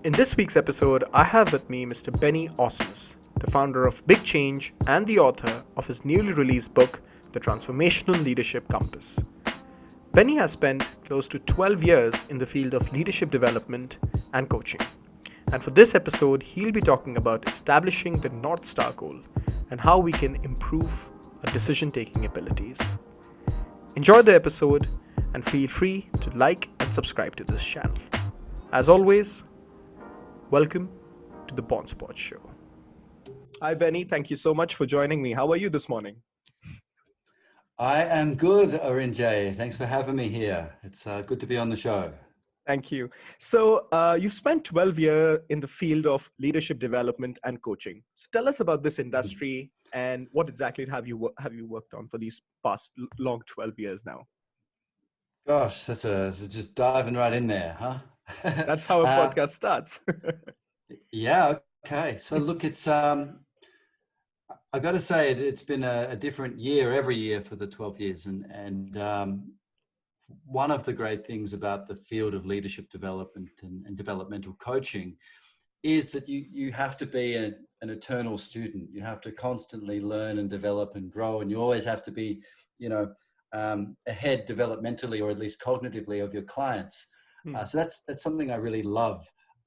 In this week's episode, I have with me Mr. Benny Ausmus, the founder of Big Change and the author of his newly released book, The Transformational Leadership Compass. Benny has spent close to 12 years in the field of leadership development and coaching. And for this episode, he'll be talking about establishing the North Star goal and how we can improve our decision-taking abilities. Enjoy the episode and feel free to like and subscribe to this channel. As always, welcome to the BonsPodShow. Hi, Benny. Thank you so much for joining me. How are you this morning? I am good, Arinjay. Thanks for having me here. It's good to be on the show. Thank you. So you've spent 12 years in the field of leadership development and coaching. So tell us about this industry and what exactly have you worked on for these past long 12 years now? Gosh, that's just diving right in there, huh? That's how a podcast starts. Yeah, okay. So look, it's I got to say it's been a different year every year for the 12 years, and one of the great things about the field of leadership development and developmental coaching is that you have to be an eternal student. You have to constantly learn and develop and grow, and you always have to be, ahead developmentally or at least cognitively of your clients. So that's something I really love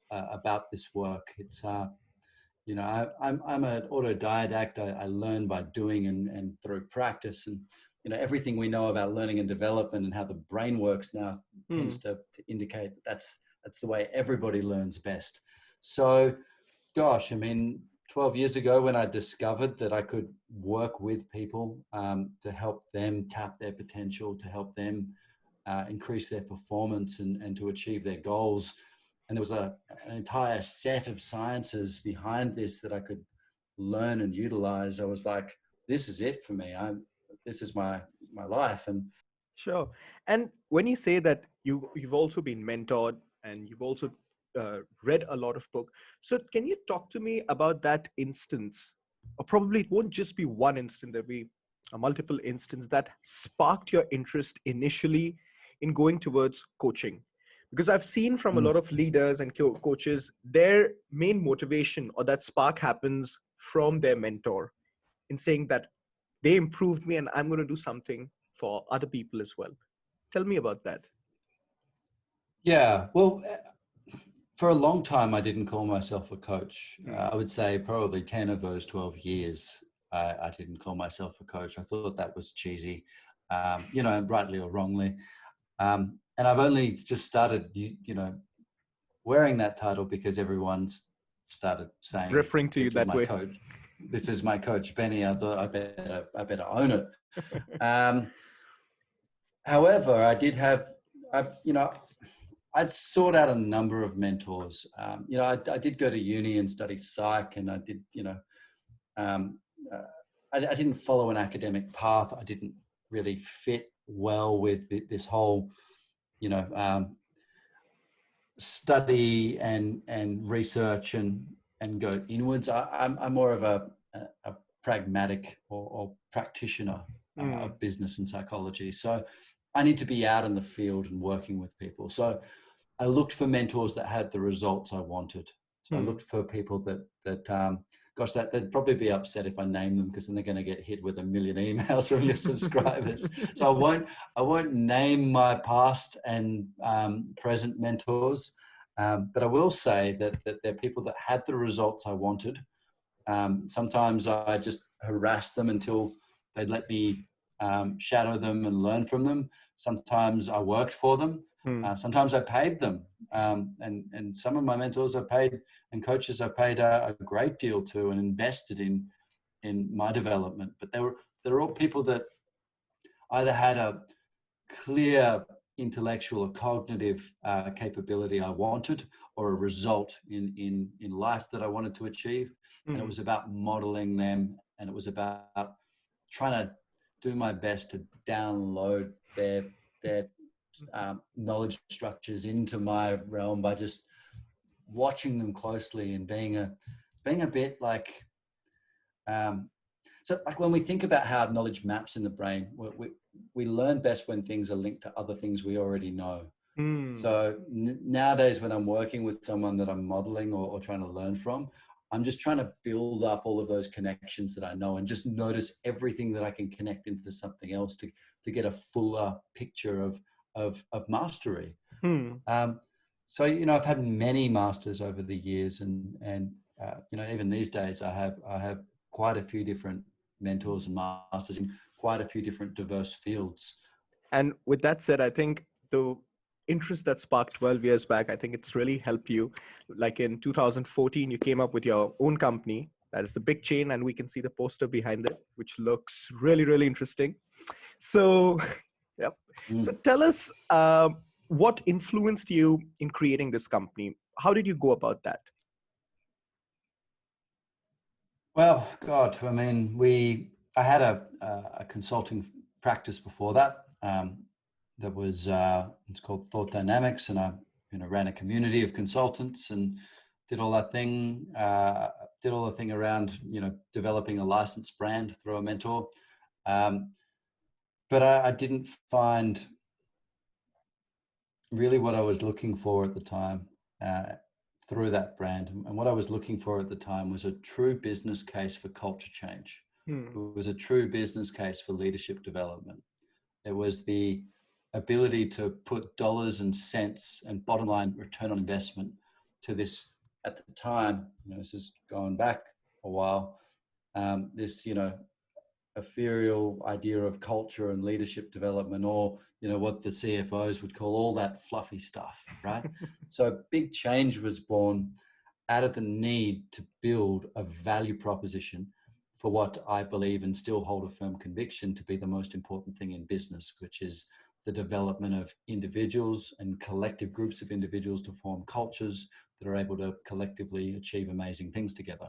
about this work. It's I'm an autodidact. I learn by doing and through practice, and everything we know about learning and development and how the brain works now tends to indicate that's the way everybody learns best. So, gosh, 12 years ago when I discovered that I could work with people to help them tap their potential, to help them increase their performance and to achieve their goals. And there was an entire set of sciences behind this that I could learn and utilize. I was like, this is it for me. This is my life. And Sure. And when you say that you've also been mentored and you've also read a lot of books, so can you talk to me about that instance? Or probably it won't just be one instance, there'll be a multiple instance that sparked your interest initially in going towards coaching. Because I've seen from a lot of leaders and coaches, their main motivation or that spark happens from their mentor in saying that they improved me and I'm going to do something for other people as well. Tell me about that. yeah, well, for a long time, I didn't call myself a coach. I would say probably 10 of those 12 years, I didn't call myself a coach. I thought that was cheesy, rightly or wrongly. And I've only just started, wearing that title because everyone's started saying, Referring to you "This is that my way. coach. This is my coach, Benny." I thought I better own it. However, I'd sought out a number of mentors. I did go to uni and study psych, and I did, I didn't follow an academic path. I didn't really fit well with this whole, study and research and go inwards. I'm more of a pragmatic or practitioner of business and psychology. So I need to be out in the field and working with people. So I looked for mentors that had the results I wanted. So I looked for people that gosh, they'd probably be upset if I name them because then they're going to get hit with 1 million emails from your subscribers. So I won't name my past and present mentors, but I will say that they're people that had the results I wanted. Sometimes I just harassed them until they'd let me shadow them and learn from them. Sometimes I worked for them. Sometimes I paid them. And some of my mentors I paid and coaches I paid a great deal to and invested in my development. But they're all people that either had a clear intellectual or cognitive capability I wanted, or a result in life that I wanted to achieve. And it was about modeling them, and it was about trying to do my best to download their knowledge structures into my realm by just watching them closely and being a bit like so like when we think about how knowledge maps in the brain, we learn best when things are linked to other things we already know. Hmm. So nowadays, when I'm working with someone that I'm modeling or trying to learn from, I'm just trying to build up all of those connections that I know and just notice everything that I can connect into something else to get a fuller picture of mastery. Hmm. Um, so, I've had many masters over the years, and even these days, I have quite a few different mentors and masters in quite a few different diverse fields. And with that said, I think the interest that sparked 12 years back, I think it's really helped you. Like in 2014, you came up with your own company. That is the Big Chain, and we can see the poster behind it, which looks really, really interesting. So, yep. So Mm. tell us what influenced you in creating this company? How did you go about that? Well, God, I mean, I had a consulting practice before that. That was it's called Thought Dynamics, and I ran a community of consultants and did all that thing. Did all the thing around developing a licensed brand through a mentor. Um, but I didn't find really what I was looking for at the time through that brand. And what I was looking for at the time was a true business case for culture change. Hmm. It was a true business case for leadership development. It was the ability to put dollars and cents and bottom line return on investment to this at the time. This is going back a while. This ethereal idea of culture and leadership development, or what the CFOs would call all that fluffy stuff, right? So a big change was born out of the need to build a value proposition for what I believe and still hold a firm conviction to be the most important thing in business, which is the development of individuals and collective groups of individuals to form cultures that are able to collectively achieve amazing things together.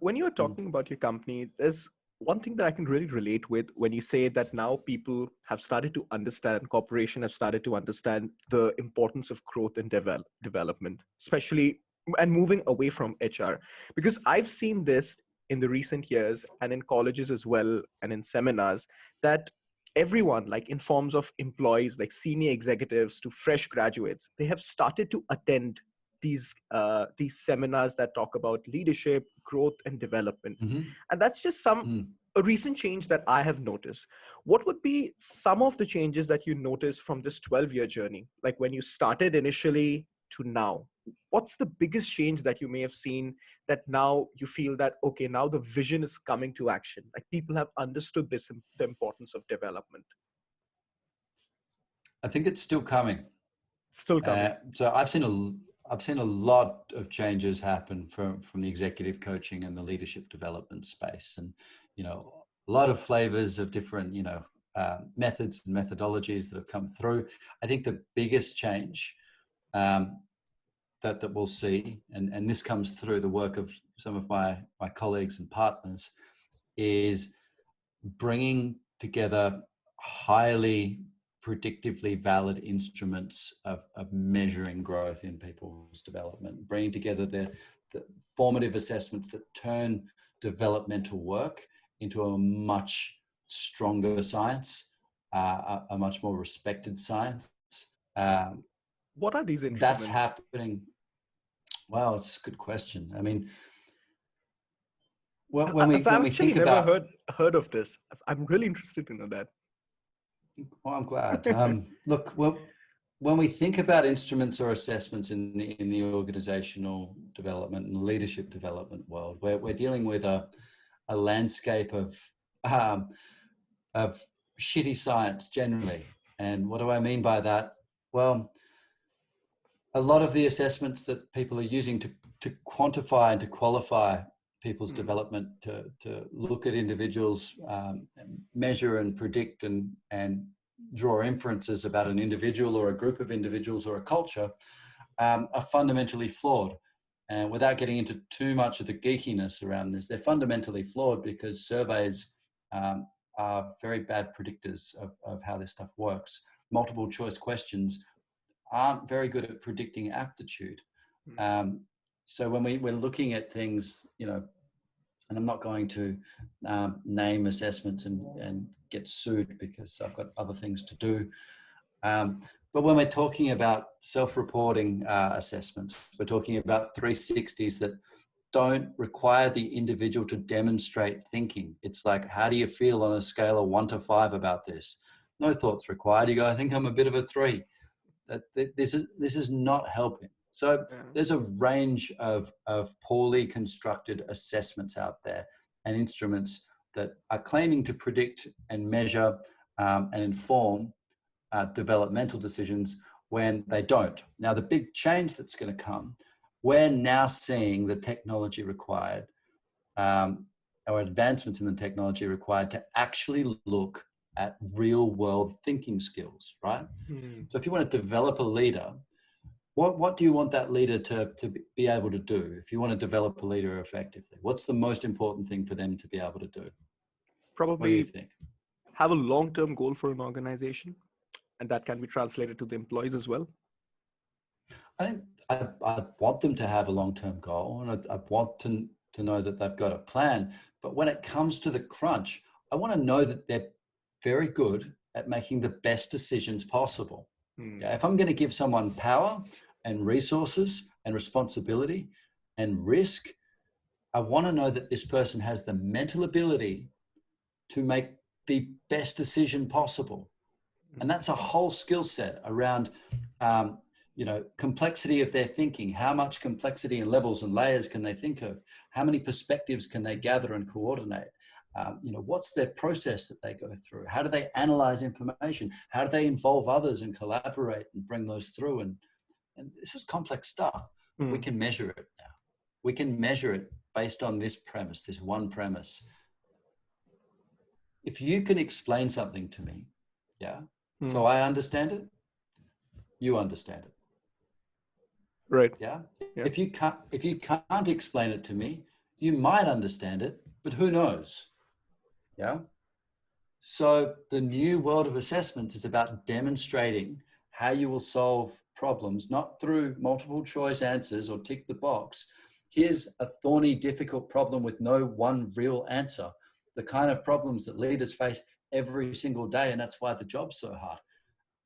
When you were Mm. talking about your company, there's one thing that I can really relate with when you say that now people have started to understand, corporation have started to understand the importance of growth and development, especially and moving away from HR. Because I've seen this in the recent years and in colleges as well and in seminars that everyone, like in forms of employees, like senior executives to fresh graduates, they have started to attend these seminars that talk about leadership, growth, and development. Mm-hmm. And that's just a recent change that I have noticed. What would be some of the changes that you noticed from this 12-year journey, like when you started initially to now? What's the biggest change that you may have seen that now you feel that okay, now the vision is coming to action, like people have understood this, the importance of development? I think it's still coming. Still coming. So I've seen a lot of changes happen from the executive coaching and the leadership development space, and a lot of flavors of different methods and methodologies that have come through. I think the biggest change um, that we'll see, and this comes through the work of some of my colleagues and partners, is bringing together highly predictively valid instruments of measuring growth in people's development, bringing together the formative assessments that turn developmental work into a much stronger science, a much more respected science. Um, What are these that's instruments? happening. Well, it's a good question. I mean, I've when we actually think never about, heard of this. I'm really interested to know that. well, I'm glad. Look, well, when we think about instruments or assessments in the organizational development and leadership development world, we're dealing with a landscape um, of shitty science generally. And what do I mean by that? Well, a lot of the assessments that people are using to quantify and to qualify people's Hmm. development, to look at individuals, measure and predict and draw inferences about an individual or a group of individuals or a culture, are fundamentally flawed. And without getting into too much of the geekiness around this, they're fundamentally flawed because surveys are very bad predictors of how this stuff works. Multiple choice questions aren't very good at predicting aptitude. Hmm. Um, so when we're looking at things, and I'm not going to name assessments and get sued because I've got other things to do. Um, But when we're talking about self-reporting assessments, we're talking about 360s that don't require the individual to demonstrate thinking. It's like, how do you feel on a scale of 1 to 5 about this? No thoughts required. You go, I think I'm a bit of a 3. This is not helping. So there's a range of poorly constructed assessments out there and instruments that are claiming to predict and measure and inform developmental decisions when they don't. Now, the big change that's going to come, we're now seeing the technology required or advancements in the technology required to actually look at real world thinking skills, right? So if you want to develop a leader, what do you want that leader to be able to do? If you want to develop a leader effectively, what's the most important thing for them to be able to do? What do you Probably think? have a long-term goal for an organization, and that can be translated to the employees as well. I think I want them to have a long-term goal, and I want to know that they've got a plan. But when it comes to the crunch, I want to know that they're very good at making the best decisions possible. Yeah, if I'm going to give someone power and resources and responsibility and risk, I want to know that this person has the mental ability to make the best decision possible. And that's a whole skill set around, complexity of their thinking. How much complexity and levels and layers can they think of? How many perspectives can they gather and coordinate? What's their process that they go through? How do they analyze information? How do they involve others and collaborate and bring those through? And this is complex stuff. We can measure it now. We can measure it based on this premise, this one premise. If you can explain something to me, so I understand it, you understand it. Right. Yeah. If you can't explain it to me, you might understand it, but who knows? Yeah. So the new world of assessments is about demonstrating how you will solve problems, not through multiple choice answers or tick the box. Here's a thorny, difficult problem with no one real answer. The kind of problems that leaders face every single day, and that's why the job's so hard.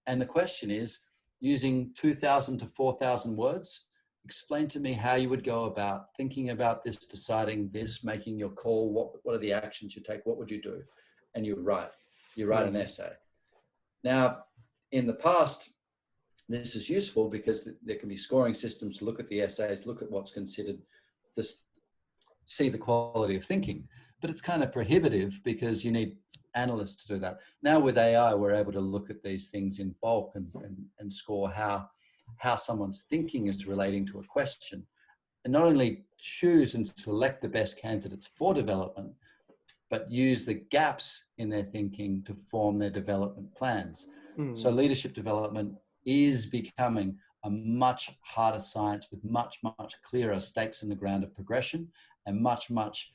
And the question is, using 2,000 to 4,000 words, explain to me how you would go about thinking about this, deciding this, making your call. What are the actions you take? What would you do? And you write an essay. Now, in the past, this is useful because there can be scoring systems to look at the essays, look at what's considered, see the quality of thinking. But it's kind of prohibitive because you need analysts to do that. Now with AI, we're able to look at these things in bulk and score how someone's thinking is relating to a question. And not only choose and select the best candidates for development, but use the gaps in their thinking to form their development plans. So leadership development is becoming a much harder science with much, much clearer stakes in the ground of progression and much, much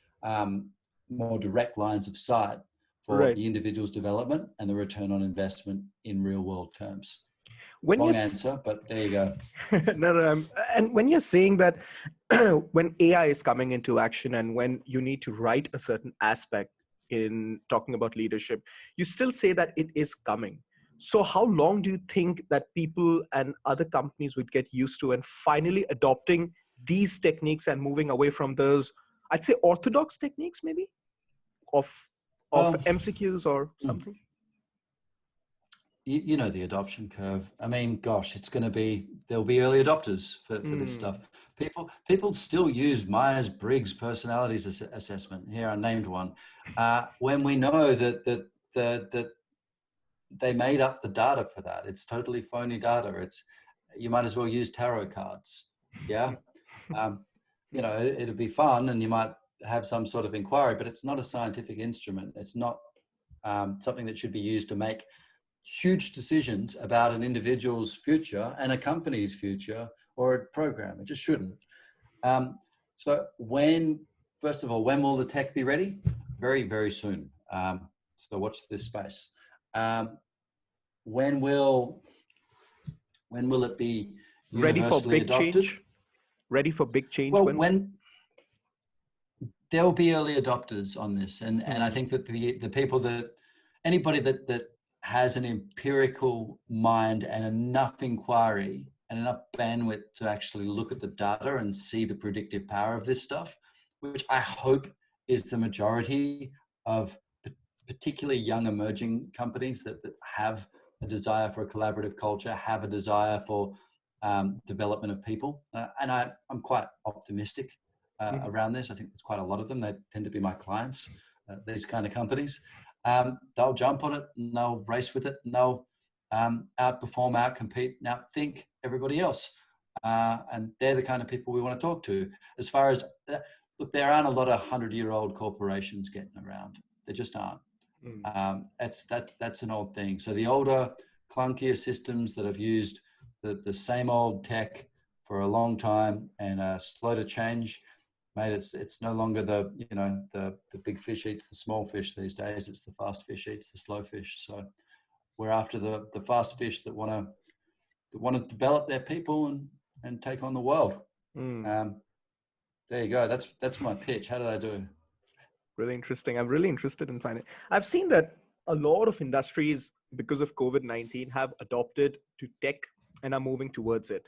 more direct lines of sight for the individual's development and the return on investment in real world terms. Long answer, but there you go. And when you're saying that when AI is coming into action and when you need to write a certain aspect in talking about leadership, you still say that it is coming. So how long do you think that people and other companies would get used to and finally adopting these techniques and moving away from those, I'd say, orthodox techniques maybe of MCQs or something? You know the adoption curve. I mean, gosh, there'll be early adopters for this stuff. People still use Myers-Briggs personalities assessment. Here, I named one. When we know that they made up the data for that. It's totally phony data. You might as well use tarot cards. Yeah. It'll be fun and you might have some sort of inquiry, but it's not a scientific instrument. It's not something that should be used to make huge decisions about an individual's future and a company's future or a program. It just shouldn't. So first of all, when will the tech be ready? Very, very soon. So watch this space. When will it be ready for big adopted? change? Ready for big change? Well, when there will be early adopters on this, and I think that the people anybody that has an empirical mind and enough inquiry and enough bandwidth to actually look at the data and see the predictive power of this stuff, which I hope is the majority of particularly young emerging companies that have a desire for a collaborative culture, have a desire for development of people. And I'm quite optimistic around this. I think there's quite a lot of them. They tend to be my clients, these kind of companies. They'll jump on it and they'll race with it and they'll outperform, outcompete, and outthink everybody else. And they're the kind of people we want to talk to. As far as, look, there aren't a lot of 100-year-old corporations getting around. There just aren't. That's an old thing. So the older, clunkier systems that have used the same old tech for a long time and slow to change, mate, it's no longer the big fish eats the small fish these days. It's the fast fish eats the slow fish. So we're after the fast fish that want to develop their people and take on the world. There you go. That's my pitch. How did I do? Really interesting. I'm really interested in finding. I've seen that a lot of industries, because of COVID-19, have adopted to tech and are moving towards it.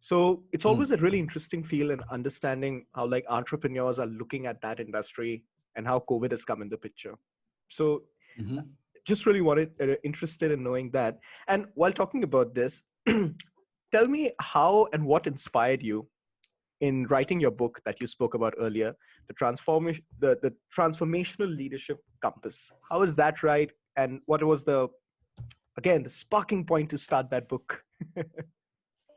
So it's always a really interesting feel in understanding how like entrepreneurs are looking at that industry and how COVID has come in the picture. So just really interested in knowing that. And while talking about this, tell me how and what inspired you in writing your book that you spoke about earlier, the Transformational Leadership Compass. How is that right? And what was the sparking point to start that book?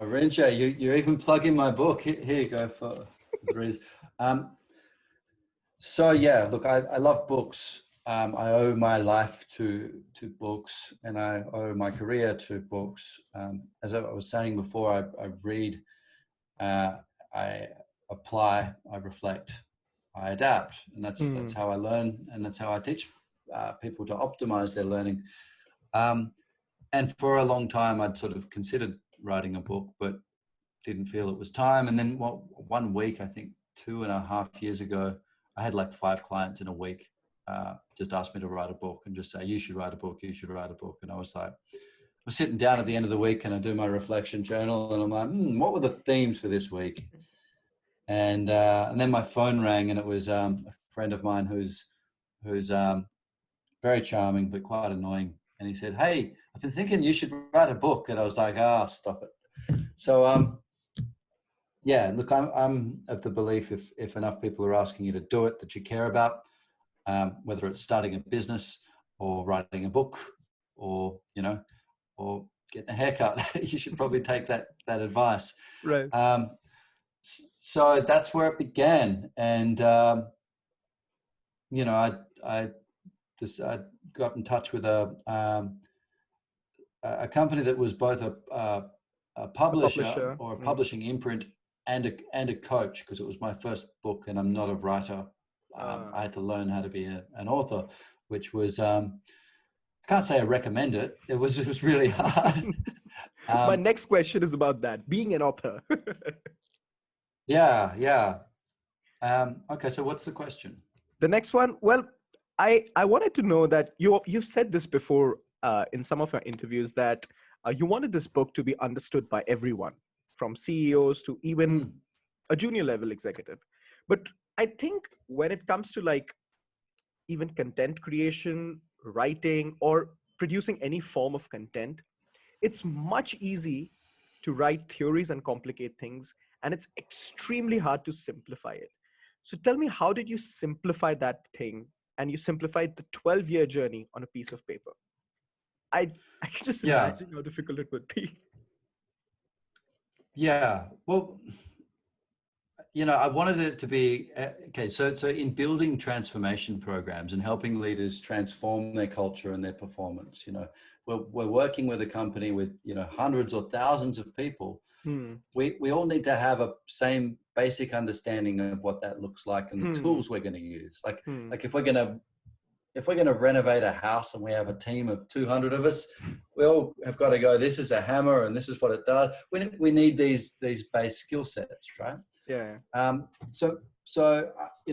Renjay, you're even plugging my book. Here you go for the reason. So yeah, look, I love books. I owe my life to books, and I owe my career to books. As I was saying before, I read, I apply, I reflect, I adapt, and that's how I learn, and that's how I teach people to optimize their learning. And for a long time, I'd sort of considered writing a book, but didn't feel it was time. And then 1 week, I think 2.5 years ago, I had like 5 clients in a week just asked me to write a book and just say, you should write a book, you should write a book. And I was like, we're sitting down at the end of the week and I do my reflection journal and I'm like, what were the themes for this week? And then my phone rang and it was a friend of mine who's very charming, but quite annoying. And he said, hey, I've been thinking you should write a book. And I was like, stop it. So, yeah, look, I'm of the belief if enough people are asking you to do it, that you care about, whether it's starting a business or writing a book or, or getting a haircut, you should probably take that advice. Right. So that's where it began. And, I got in touch with a company that was both a publisher or a publishing imprint and a coach, because it was my first book and I'm not a writer. I had to learn how to be an author, which was, I can't say I recommend it. It was really hard. My next question is about that, being an author. Yeah. Okay, so what's the question? The next one, well, I wanted to know that you've said this before in some of your interviews that you wanted this book to be understood by everyone, from CEOs to even a junior level executive. But I think when it comes to like even content creation, writing, or producing any form of content, it's much easy to write theories and complicate things, and it's extremely hard to simplify it. So tell me, how did you simplify that thing? And you simplified the 12-year journey on a piece of paper. I can just imagine how difficult it would be. Yeah. Well, I wanted it to be, okay, so in building transformation programs and helping leaders transform their culture and their performance, we're working with a company with, hundreds or thousands of people. We all need to have a same basic understanding of what that looks like and the tools we're going to use. Like if we're going to renovate a house and we have a team of 200 of us, we all have got to go, this is a hammer and this is what it does. We need these base skill sets, right? Yeah. So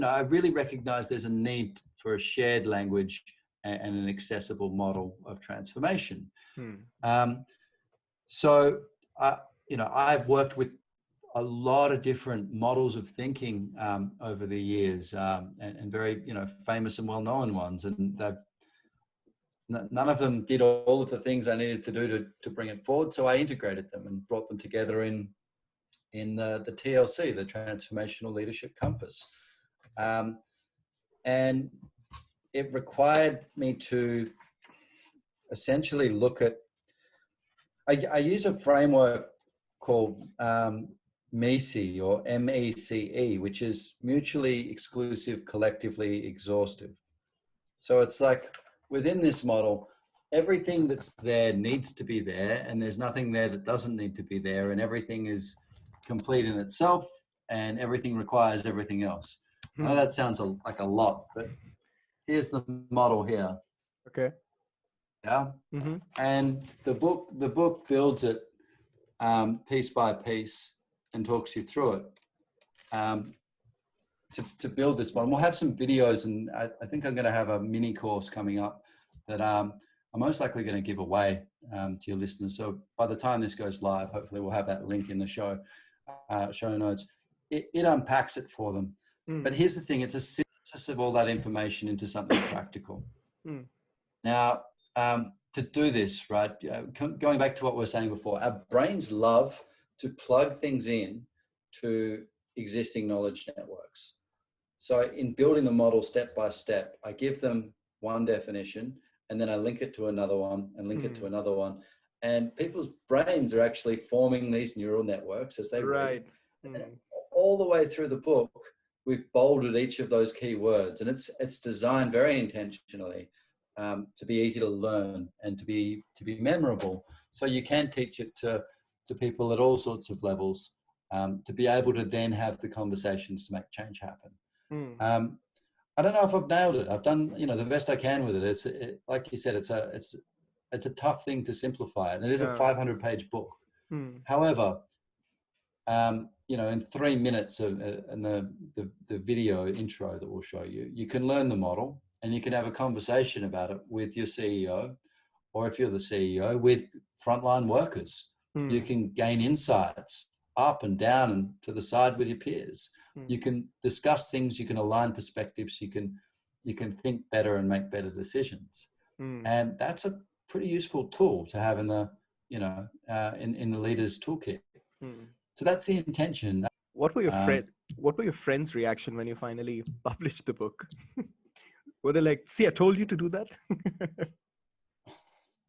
I really recognize there's a need for a shared language and an accessible model of transformation. Hmm. So, I've worked with a lot of different models of thinking over the years, and very, famous and well-known ones. And none of them did all of the things I needed to do to bring it forward. So I integrated them and brought them together in the TLC, the Transformational Leadership Compass. And it required me to essentially look at, I use a framework called MECE, or MECE, which is mutually exclusive, collectively exhaustive. So it's like within this model, everything that's there needs to be there, and there's nothing there that doesn't need to be there, and everything is complete in itself, and everything requires everything else. I know that sounds like a lot, but here's the model here. Okay. Yeah. Mm-hmm. And the book builds it piece by piece and talks you through it to build this one. We'll have some videos, and I think I'm going to have a mini course coming up that I'm most likely going to give away to your listeners. So by the time this goes live, hopefully we'll have that link in the show notes. It unpacks it for them. But here's the thing, it's a synthesis of all that information into something practical. Now, to do this, right, going back to what we were saying before, our brains love to plug things in to existing knowledge networks. So in building the model step by step, I give them one definition, and then I link it to another one and link it to another one. And people's brains are actually forming these neural networks as they read. And all the way through the book, we've bolded each of those key words, and it's designed very intentionally to be easy to learn and to be memorable. So you can teach it to people at all sorts of levels, to be able to then have the conversations to make change happen. I don't know if I've nailed it. I've done, the best I can with it. Like you said, it's a tough thing to simplify, and it is a 500-page book. However, in 3 minutes and the video intro that we'll show you, you can learn the model, and you can have a conversation about it with your CEO, or if you're the CEO, with frontline workers. You can gain insights up and down and to the side with your peers. You can discuss things, you can align perspectives, you can think better and make better decisions. And that's a pretty useful tool to have in the, in the leader's toolkit. So that's the intention. What were your friends' reaction when you finally published the book? Were they like, "See, I told you to do that"?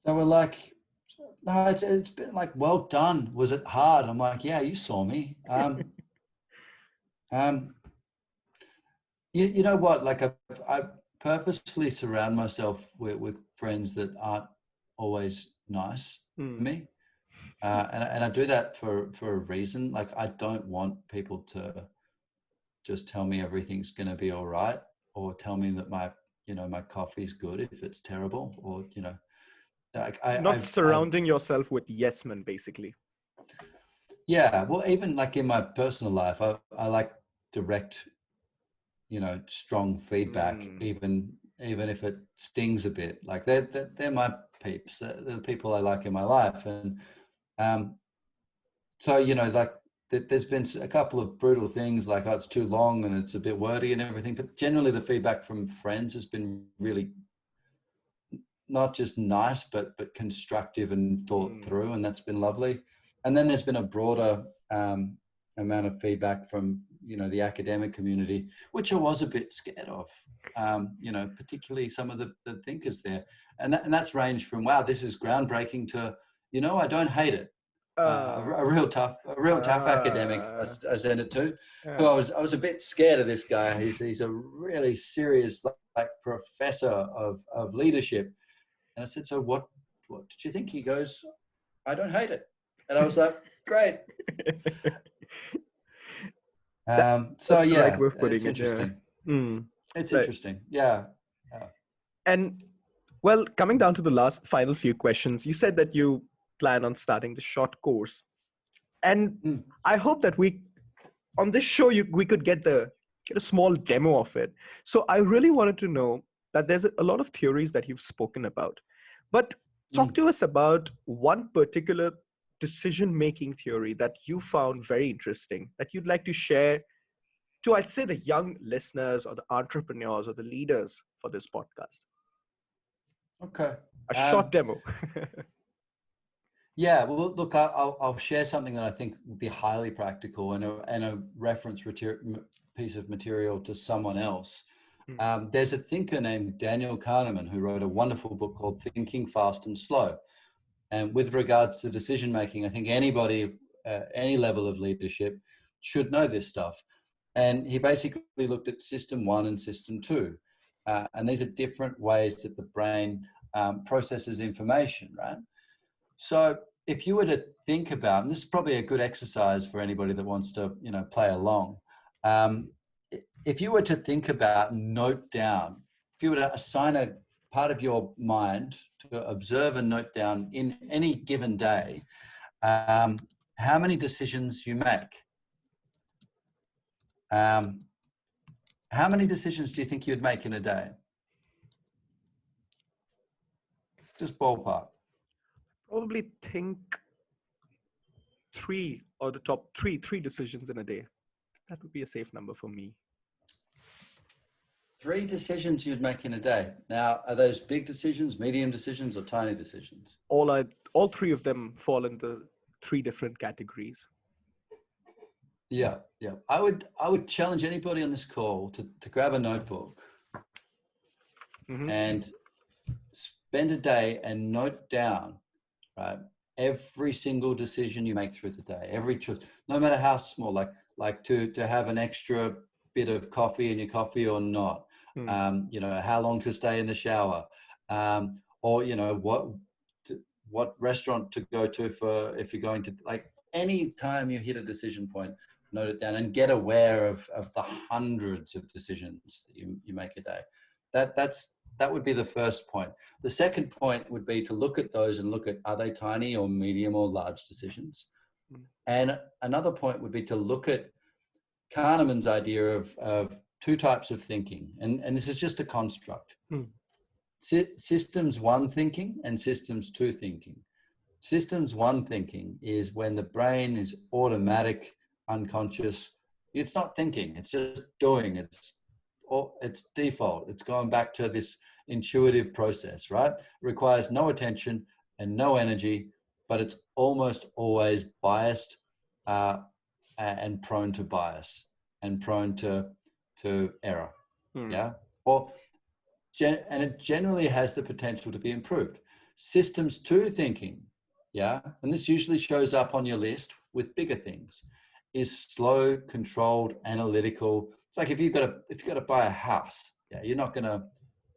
They were like, "No, it's been like, well done. Was it hard?" I'm like, "Yeah, you saw me." You know what? Like I purposefully surround myself with friends that aren't always nice to me. And I do that for a reason. Like, I don't want people to just tell me everything's going to be all right, or tell me that my coffee's good if it's terrible, or, like Not surrounding yourself with yes men, basically. Yeah. Well, even like in my personal life, I like direct, strong feedback, even if it stings a bit. Like they're my peeps. They're the people I like in my life. And so, like there's been a couple of brutal things, like, oh, it's too long and it's a bit wordy and everything. But generally the feedback from friends has been really not just nice, but constructive and thought through. And that's been lovely. And then there's been a broader amount of feedback from, the academic community, which I was a bit scared of, particularly some of the thinkers there. And that's ranged from, wow, this is groundbreaking, to, I don't hate it. A real tough academic I sent it to. Who I was a bit scared of this guy. He's a really serious, like professor of leadership. And I said, "So what did you think?" He goes, "I don't hate it." And I was like, "Great." So yeah, right way of putting it's interesting. It's interesting. Yeah. And well, coming down to the final few questions, you said that you plan on starting the short course, and I hope that on this show we could get a small demo of it. So I really wanted to know, that there's a lot of theories that you've spoken about. But talk Mm. to us about one particular decision-making theory that you found very interesting that you'd like to share to, I'd say, the young listeners or the entrepreneurs or the leaders for this podcast. Okay. A short demo. Yeah, well, look, I'll share something that I think would be highly practical and a reference piece of material to someone else. There's a thinker named Daniel Kahneman who wrote a wonderful book called Thinking Fast and Slow. And with regards to decision making, I think anybody, any level of leadership, should know this stuff. And he basically looked at system 1 and system 2. And these are different ways that the brain processes information, right? So if you were to think about, and this is probably a good exercise for anybody that wants to, play along. If you were to think about, note down, if you were to assign a part of your mind to observe and note down in any given day, how many decisions you make. How many decisions do you think you'd make in a day? Just ballpark. Probably think three or the top three decisions in a day. That would be a safe number for me. 3 decisions you'd make in a day. Now, are those big decisions, medium decisions, or tiny decisions? All three of them fall into 3 different categories. Yeah. I would challenge anybody on this call to grab a notebook and spend a day and note down, right, every single decision you make through the day, every choice, no matter how small, like to have an extra bit of coffee in your coffee or not, how long to stay in the shower, or what restaurant to go to for if you're going to, like, any time you hit a decision point, note it down and get aware of the hundreds of decisions that you make a day. That would be the first point. The second point would be to look at those and look at, are they tiny or medium or large decisions? And another point would be to look at Kahneman's idea of 2 types of thinking. And this is just a construct. Systems 1 thinking and systems 2 thinking. Systems 1 thinking is when the brain is automatic, unconscious. It's not thinking, it's just doing. It's default. It's going back to this intuitive process, right? It requires no attention and no energy, but it's almost always biased and prone to bias and prone to error. Yeah. And it generally has the potential to be improved. Systems 2 thinking, and this usually shows up on your list with bigger things, is slow, controlled, analytical. It's like if you've got to buy a house, you're not going to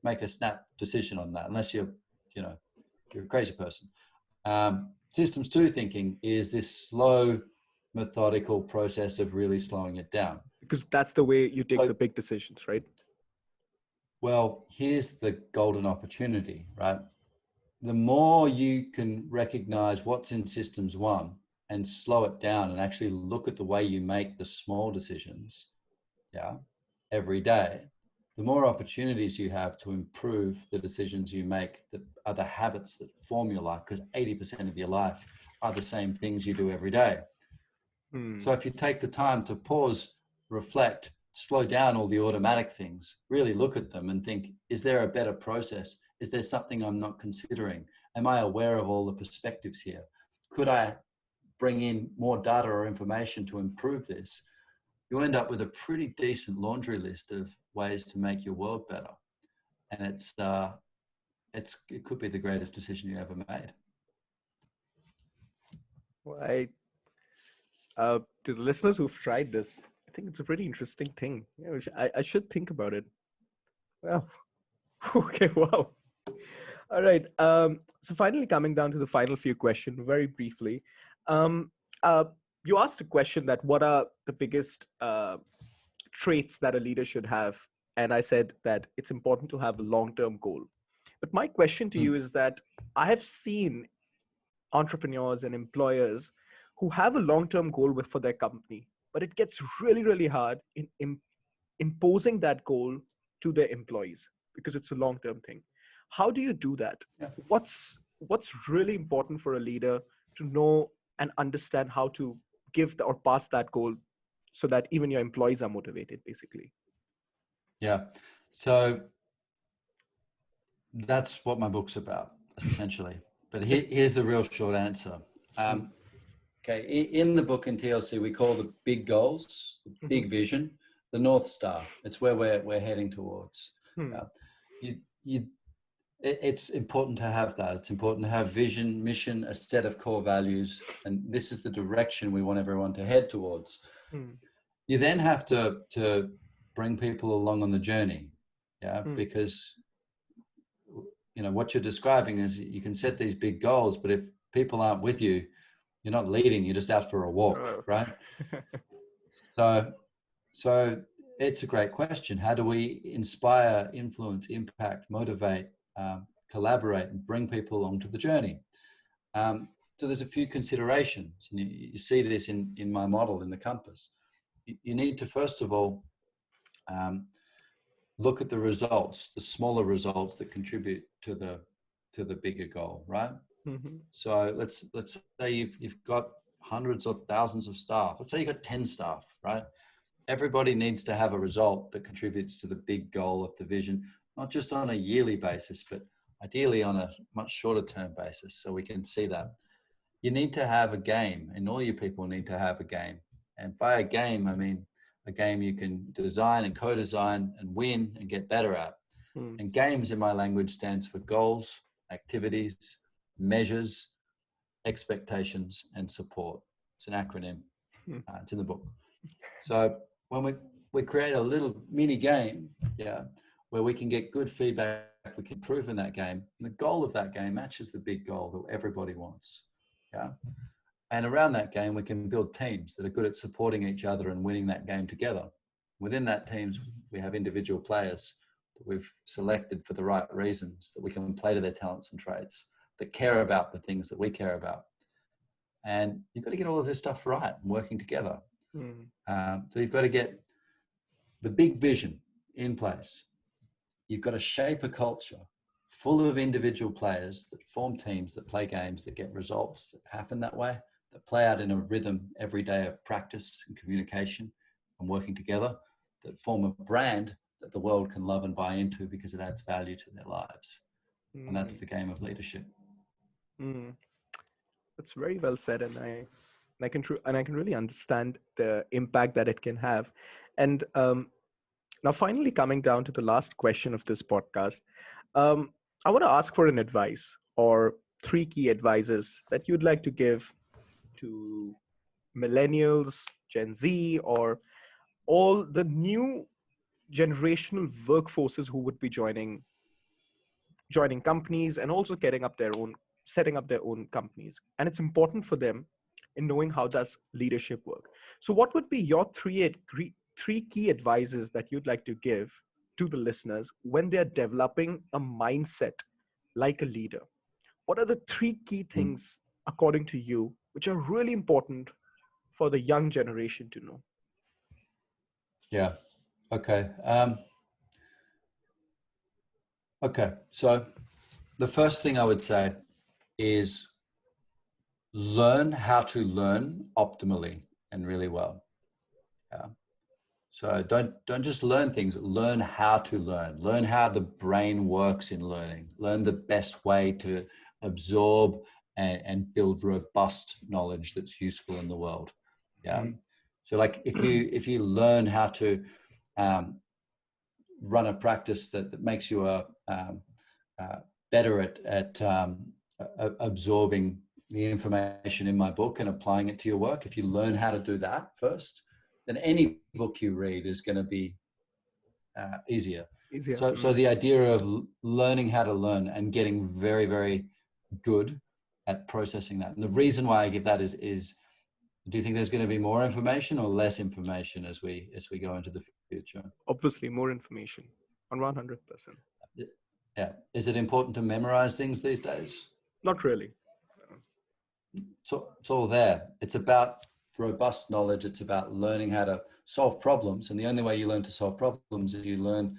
make a snap decision on that unless you're a crazy person. Systems 2 thinking is this slow, methodical process of really slowing it down. Because that's the way you take the big decisions, right? Well, here's the golden opportunity, right? The more you can recognize what's in systems 1 and slow it down and actually look at the way you make the small decisions, every day, the more opportunities you have to improve the decisions you make that are the habits that form your life, because 80% of your life are the same things you do every day. So if you take the time to pause, reflect, slow down all the automatic things, really look at them and think, is there a better process? Is there something I'm not considering? Am I aware of all the perspectives here? Could I bring in more data or information to improve this? You end up with a pretty decent laundry list of ways to make your world better. And it could be the greatest decision you ever made. Well, to the listeners who've tried this, I think it's a pretty interesting thing. I should think about it. Well, okay, wow. All right. So finally, coming down to the final few questions, very briefly. You asked a question that what are the biggest traits that a leader should have? And I said that it's important to have a long-term goal. But my question to you is that I have seen entrepreneurs and employers who have a long-term goal for their company, but it gets really, really hard in imposing that goal to their employees. because it's a long-term thing. How do you do that? Yeah. What's really important for a leader to know and understand how to give or pass that goal so that even your employees are motivated, basically? Yeah. So that's what my book's about, essentially. But here's the real short answer. Okay, in the book in TLC, we call the big goals, the big vision, the North Star. It's where we're heading towards. It's important to have that. It's important to have vision, mission, a set of core values, and this is the direction we want everyone to head towards. You then have to bring people along on the journey, because what you're describing is you can set these big goals, but if people aren't with you, you're not leading, you're just out for a walk, right? So it's a great question. How do we inspire, influence, impact, motivate, collaborate, and bring people along to the journey? So there's a few considerations, and you see this in my model in the compass. You need to, first of all, look at the results, the smaller results that contribute to the bigger goal, right? So let's say you've got hundreds or thousands of staff. Let's say you've got 10 staff, right? Everybody needs to have a result that contributes to the big goal of the vision, not just on a yearly basis, but ideally on a much shorter term basis, so we can see that. You need to have a game, and all you people need to have a game. And by a game, I mean a game you can design and co-design and win and get better at. And games in my language stands for goals, activities, measures, expectations, and support. It's an acronym. It's in the book. So when we create a little mini game, where we can get good feedback, we can improve in that game. And the goal of that game matches the big goal that everybody wants. And around that game, we can build teams that are good at supporting each other and winning that game together. Within that teams, we have individual players that we've selected for the right reasons, that we can play to their talents and traits, that care about the things that we care about. And you've got to get all of this stuff right and working together. So you've got to get the big vision in place. You've got to shape a culture full of individual players that form teams, that play games, that get results that happen that way, that play out in a rhythm every day of practice and communication and working together, that form a brand that the world can love and buy into because it adds value to their lives. And that's the game of leadership. That's very well said, and I can really understand the impact that it can have. And now, finally, coming down to the last question of this podcast, I want to ask for an advice or 3 key advices that you'd like to give to millennials, Gen Z, or all the new generational workforces who would be joining companies and also setting up their own companies. And it's important for them in knowing how does leadership work. So what would be your three key advices that you'd like to give to the listeners when they're developing a mindset like a leader? What are the 3 key things, according to you, which are really important for the young generation to know? Yeah. Okay. Okay. So the first thing I would say is learn how to learn optimally and really well. So don't just learn things, learn how to learn how the brain works in learning, learn the best way to absorb and build robust knowledge that's useful in the world. So like if you learn how to run a practice that makes you better at absorbing the information in my book and applying it to your work, if you learn how to do that first, then any book you read is going to be easier. So the idea of learning how to learn and getting very, very good at processing that. And the reason why I give that is do you think there's going to be more information or less information as we go into the future? Obviously, more information on 100%. Yeah. Is it important to memorize things these days? Not really. So it's all there. It's about robust knowledge. It's about learning how to solve problems. And the only way you learn to solve problems is you learn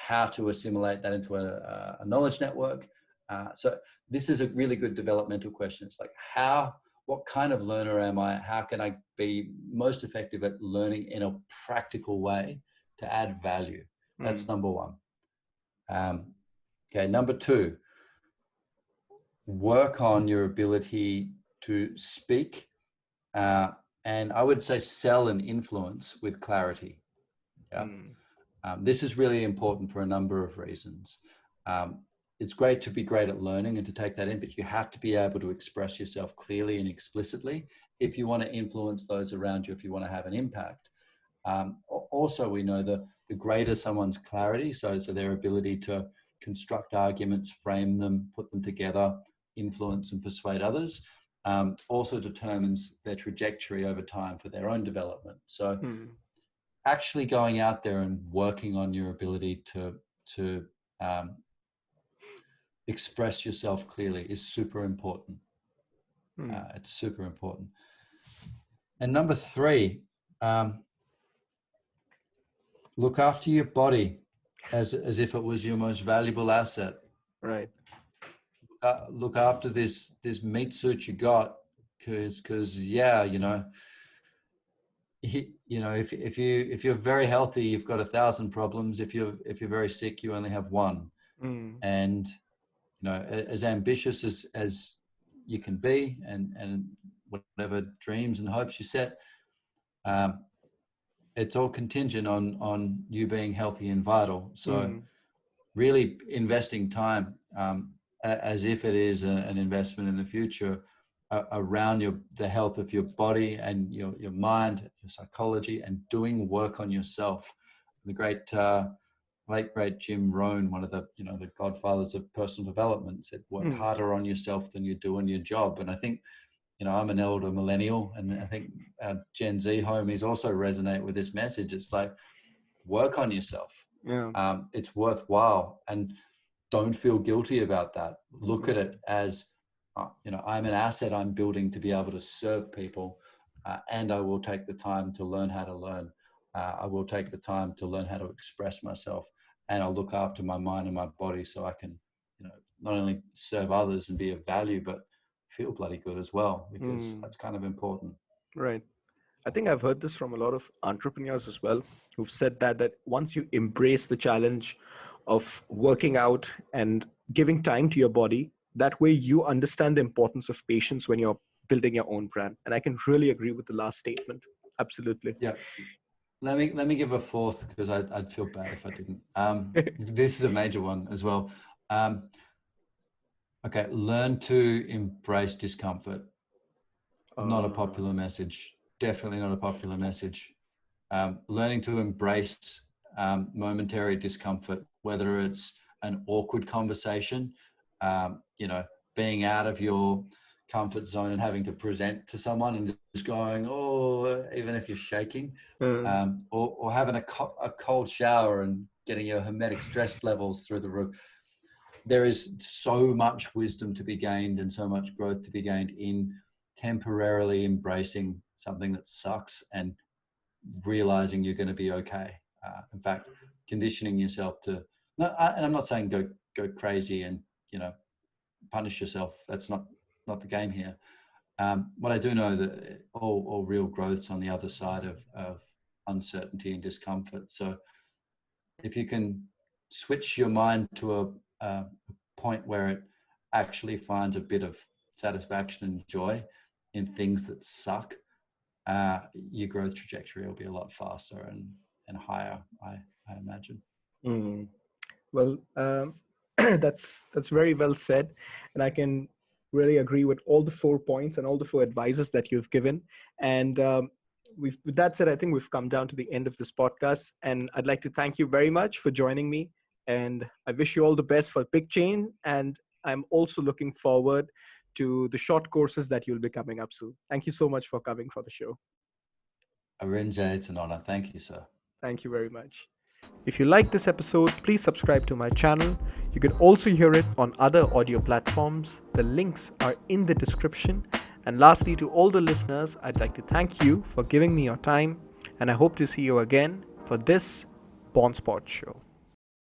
how to assimilate that into a knowledge network. So this is a really good developmental question. It's like, what kind of learner am I? How can I be most effective at learning in a practical way to add value? That's number one. Okay, number two, work on your ability to speak, and I would say sell and influence with clarity. Yeah. This is really important for a number of reasons. It's great to be great at learning and to take that in, but you have to be able to express yourself clearly and explicitly if you want to influence those around you, if you want to have an impact. Also, we know that the greater someone's clarity, so their ability to construct arguments, frame them, put them together, influence and persuade others, also determines their trajectory over time for their own development. So actually going out there and working on your ability to express yourself clearly is super important. It's super important. And number three, look after your body as if it was your most valuable asset. Right. Look after this meat suit you got, because yeah, if you're very healthy, you've got 1,000 problems. If you're very sick, you only have one. And as ambitious as you can be, and whatever dreams and hopes you set, it's all contingent on you being healthy and vital. So really investing time as if it is an investment in the future around the health of your body and your mind, your psychology, and doing work on yourself. The late great Jim Rohn, one of the the godfathers of personal development, said, "Work harder on yourself than you do on your job." And I think I'm an elder millennial, and I think our Gen Z homies also resonate with this message. It's like, work on yourself. Yeah. It's worthwhile, and don't feel guilty about that. Look at it as, I'm an asset I'm building to be able to serve people, and I will take the time to learn how to learn. I will take the time to learn how to express myself, and I'll look after my mind and my body so I can, not only serve others and be of value, but feel bloody good as well, because that's kind of important. Right. I think I've heard this from a lot of entrepreneurs as well, who've said that once you embrace the challenge of working out and giving time to your body, that way you understand the importance of patience when you're building your own brand. And I can really agree with the last statement. Absolutely. Yeah. Let me give a fourth, because I'd feel bad if I didn't. This is a major one as well. Okay, learn to embrace discomfort. Not a popular message. Definitely not a popular message. Learning to embrace momentary discomfort, whether it's an awkward conversation, being out of your comfort zone and having to present to someone and just going, oh, even if you're shaking, or having a cold shower and getting your hermetic stress levels through the roof. There is so much wisdom to be gained and so much growth to be gained in temporarily embracing something that sucks and realizing you're going to be okay. In fact, conditioning yourself to, and I'm not saying go crazy and punish yourself. That's not the game here. But I do know that all real growth's on the other side of uncertainty and discomfort. So if you can switch your mind to a point where it actually finds a bit of satisfaction and joy in things that suck, your growth trajectory will be a lot faster and higher, I imagine. Well, that's very well said, and I can really agree with all the 4 points and all the 4 advices that you've given. And with that said, I think we've come down to the end of this podcast, and I'd like to thank you very much for joining me. And I wish you all the best for Big Change. And I'm also looking forward to the short courses that you'll be coming up soon. Thank you so much for coming for the show. Arinjay, it's an honor. Thank you, sir. Thank you very much. If you like this episode, please subscribe to my channel. You can also hear it on other audio platforms. The links are in the description. And lastly, to all the listeners, I'd like to thank you for giving me your time. And I hope to see you again for this BonsPodShow.